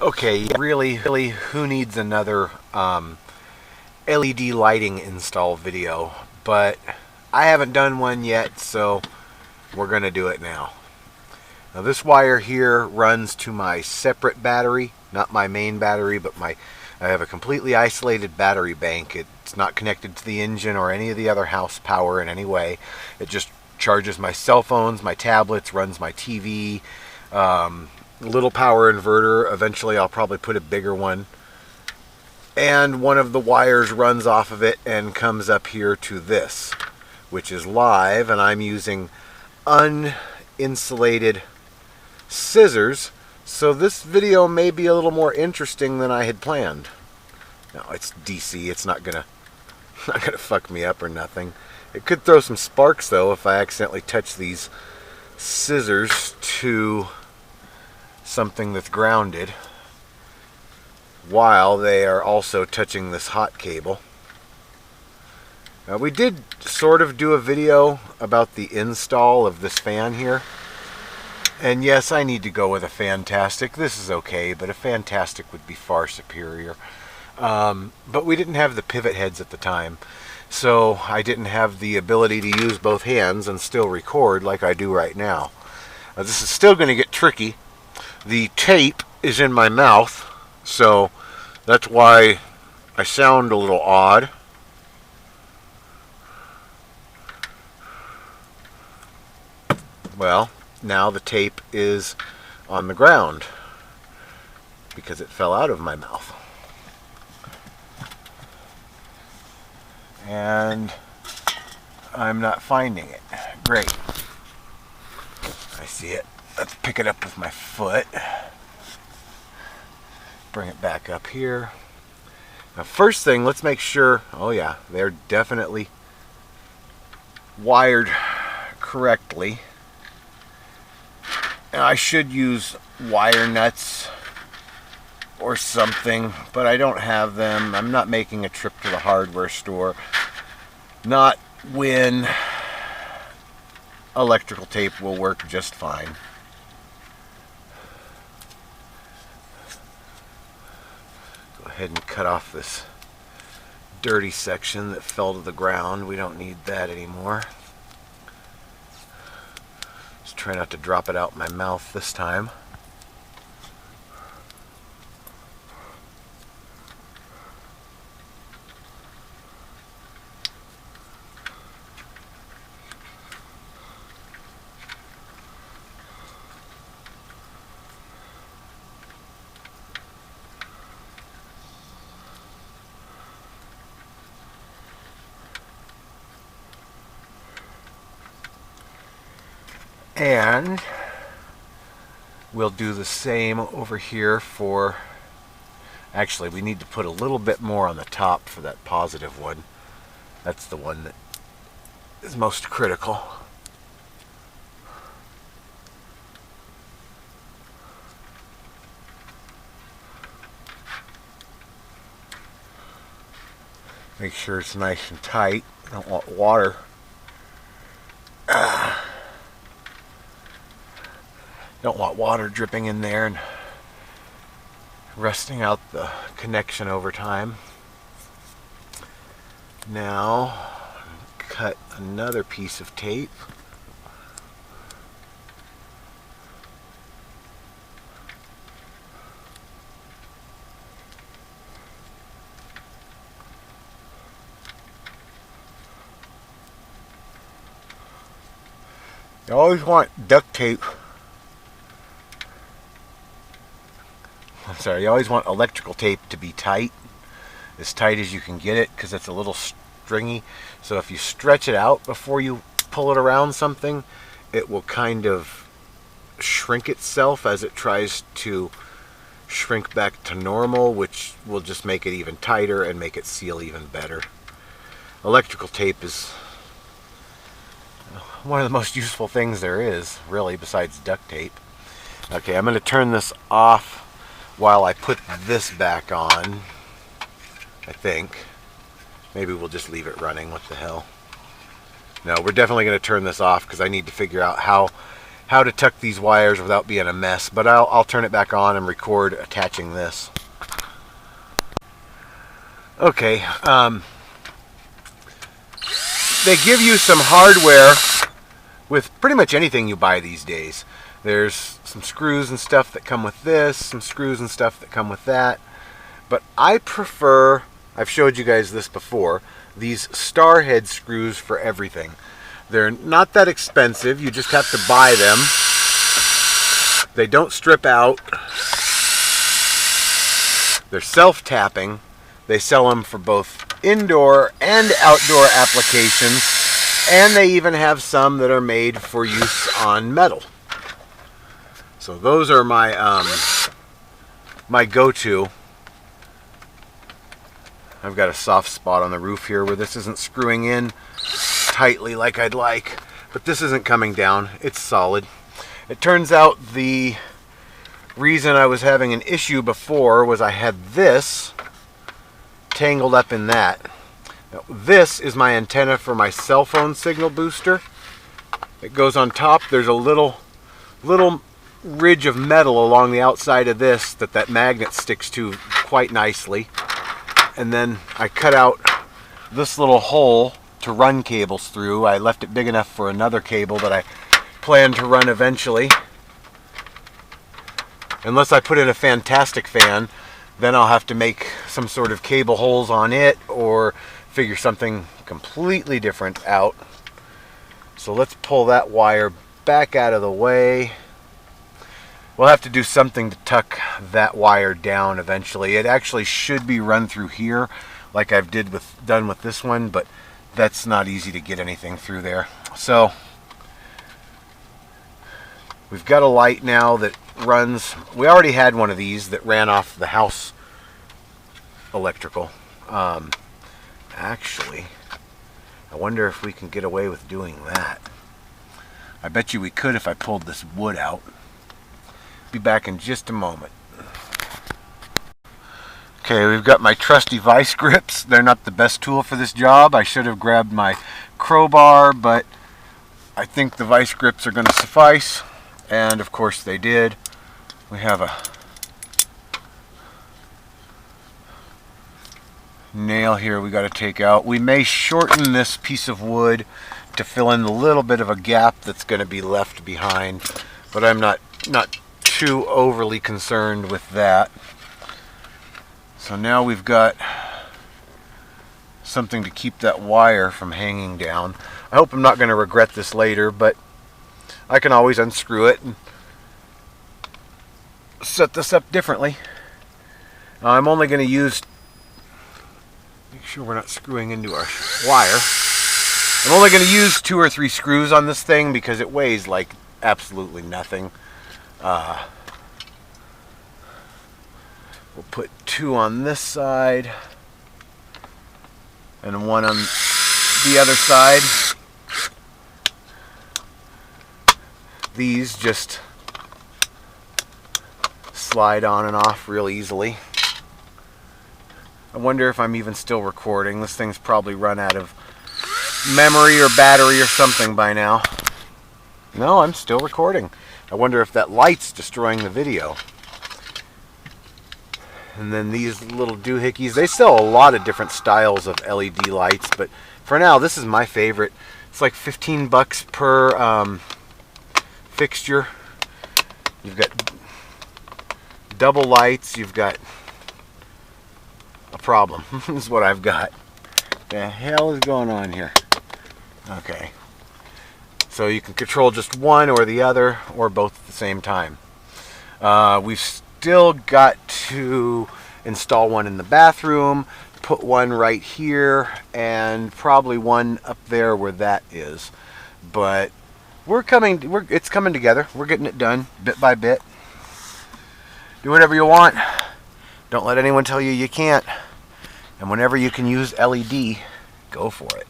Okay, really, who needs another LED lighting install video? But I haven't done one yet, so we're going to do it now. Now this wire here runs to my separate battery, not my main battery, but I have a completely isolated battery bank. It's not connected to the engine or any of the other house power in any way. It just charges my cell phones, my tablets, runs my TV, little power inverter. Eventually I'll probably put a bigger one. And one of the wires runs off of it and comes up here to this, which is live, and I'm using uninsulated scissors, so this video may be a little more interesting than I had planned. Now it's DC, it's not gonna fuck me up or nothing. It could throw some sparks though if I accidentally touch these scissors to something that's grounded while they are also touching this hot cable. Now we did sort of do a video about the install of this fan here. And yes, I need to go with a Fantastic. This is okay, but a Fantastic would be far superior. But we didn't have the pivot heads at the time, so I didn't have the ability to use both hands and still record like I do right now. This is still going to get tricky. The tape is in my mouth, so that's why I sound a little odd. Well, now the tape is on the ground because it fell out of my mouth. And I'm not finding it. Great. I see it. Let's pick it up with my foot. Bring it back up here. Now first thing, let's make sure, oh yeah, they're definitely wired correctly. And I should use wire nuts or something, but I don't have them. I'm not making a trip to the hardware store. Not when electrical tape will work just fine. Go ahead and cut off this dirty section that fell to the ground. We don't need that anymore. Just try not to drop it out my mouth this time. And we'll do the same over here for, actually we need to put a little bit more on the top for that positive one. That's the one that is most critical. Make sure it's nice and tight. I don't want water. Don't want water dripping in there and rusting out the connection over time. Now, cut another piece of tape. You always want duct tape. I'm sorry, you always want electrical tape to be tight as you can get it, because it's a little stringy. So if you stretch it out before you pull it around something, it will kind of shrink itself as it tries to shrink back to normal, which will just make it even tighter and make it seal even better. Electrical tape is one of the most useful things there is, really, besides duct tape. Okay, I'm going to turn this off while I put this back on, I think. Maybe we'll just leave it running. What the hell? No, we're definitely going to turn this off because I need to figure out how how to tuck these wires without being a mess, but I'll turn it back on and record attaching this. Okay, they give you some hardware with pretty much anything you buy these days. There's some screws and stuff that come with this, some screws and stuff that come with that, but I prefer, I've showed you guys this before, these star head screws for everything. They're not that expensive, you just have to buy them. They don't strip out. They're self-tapping. They sell them for both indoor and outdoor applications, and they even have some that are made for use on metal. So those are my my go-to. I've got a soft spot on the roof here where this isn't screwing in tightly like I'd like, but this isn't coming down. It's solid. It turns out the reason I was having an issue before was I had this tangled up in that. Now, this is my antenna for my cell phone signal booster. It goes on top. There's a little ridge of metal along the outside of this that magnet sticks to quite nicely. And then I cut out this little hole to run cables through. I left it big enough for another cable that I plan to run eventually. Unless I put in a fantastic fan, then I'll have to make some sort of cable holes on it or figure something completely different out. So let's pull that wire back out of the way. We'll have to do something to tuck that wire down eventually. It actually should be run through here like I've done with this one, but that's not easy to get anything through there. So we've got a light now that runs. We already had one of these that ran off the house electrical. Actually, I wonder if we can get away with doing that. I bet you we could if I pulled this wood out. Be back in just a moment. Okay, we've got my trusty vice grips. They're not the best tool for this job. I should have grabbed my crowbar, but I think the vice grips are going to suffice. And of course they did. We have a nail here we got to take out. We may shorten this piece of wood to fill in the little bit of a gap that's going to be left behind, but I'm not too overly concerned with that. So now we've got something to keep that wire from hanging down. I hope I'm not going to regret this later, but I can always unscrew it and set this up differently. I'm only going to use, make sure we're not screwing into our wire. I'm only going to use 2 or 3 screws on this thing because it weighs like absolutely nothing. We'll put 2 on this side and 1 on the other side. These just slide on and off real easily. I wonder if I'm even still recording. This thing's probably run out of memory or battery or something by now. No, I'm still recording. I wonder if that light's destroying the video. And then these little doohickeys, they sell a lot of different styles of LED lights, but for now this is my favorite. It's like 15 bucks per fixture. You've got double lights, you've got a problem. This is what I've got. The hell is going on here? Okay. So you can control just one or the other, or both at the same time. We've still got to install one in the bathroom, put one right here, and probably one up there where that is. But it's coming together. We're getting it done bit by bit. Do whatever you want. Don't let anyone tell you you can't. And whenever you can use LED, go for it.